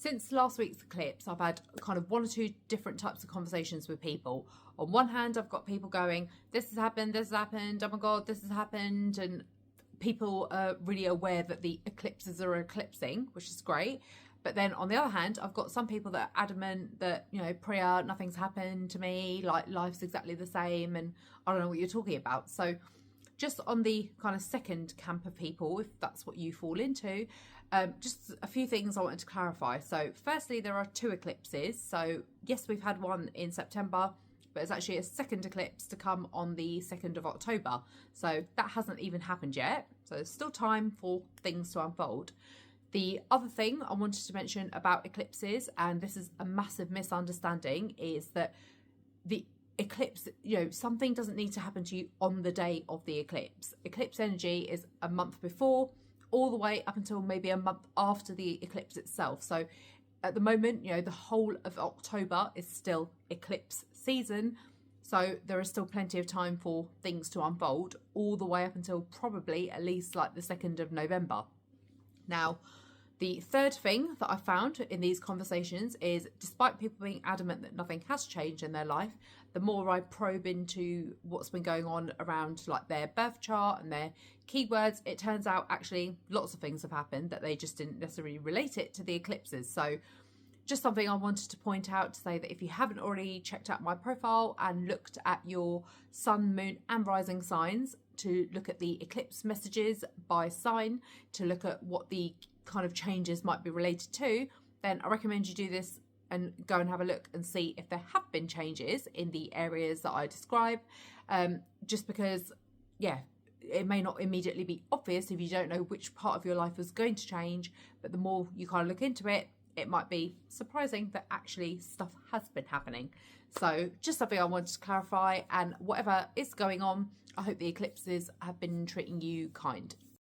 since last week's eclipse, I've had kind of one or two different types of conversations with people. On one hand, I've got people going, this has happened, oh my God, this has happened. And people are really aware that the eclipses are eclipsing, which is great. But then on the other hand, I've got some people that are adamant that, you know, Priya, nothing's happened to me, like life's exactly the same and I don't know what you're talking about. So just on the kind of second camp of people, if that's what you fall into, just a few things I wanted to clarify. So firstly, there are two eclipses. So yes, we've had one in September, but it's actually a second eclipse to come on the 2nd of October. So that hasn't even happened yet. So there's still time for things to unfold. The other thing I wanted to mention about eclipses, and this is a massive misunderstanding, is that the eclipse, you know, something doesn't need to happen to you on the day of the eclipse. Eclipse energy is a month before, all the way up until maybe a month after the eclipse itself. So at the moment, you know, the whole of October is still eclipse season. So there is still plenty of time for things to unfold all the way up until probably at least like the 2nd of November. Now, the third thing that I found in these conversations is, despite people being adamant that nothing has changed in their life, the more I probe into what's been going on around like their birth chart and their keywords, it turns out actually lots of things have happened that they just didn't necessarily relate it to the eclipses. So just something I wanted to point out to say that if you haven't already checked out my profile and looked at your sun, moon and rising signs, to look at the eclipse messages by sign, to look at what the kind of changes might be related to, then I recommend you do this and go and have a look and see if there have been changes in the areas that I describe. Just because, yeah, it may not immediately be obvious if you don't know which part of your life is going to change, but the more you kind of look into it, it might be surprising that actually stuff has been happening. So just something I wanted to clarify, and whatever is going on, I hope the eclipses have been treating you kind.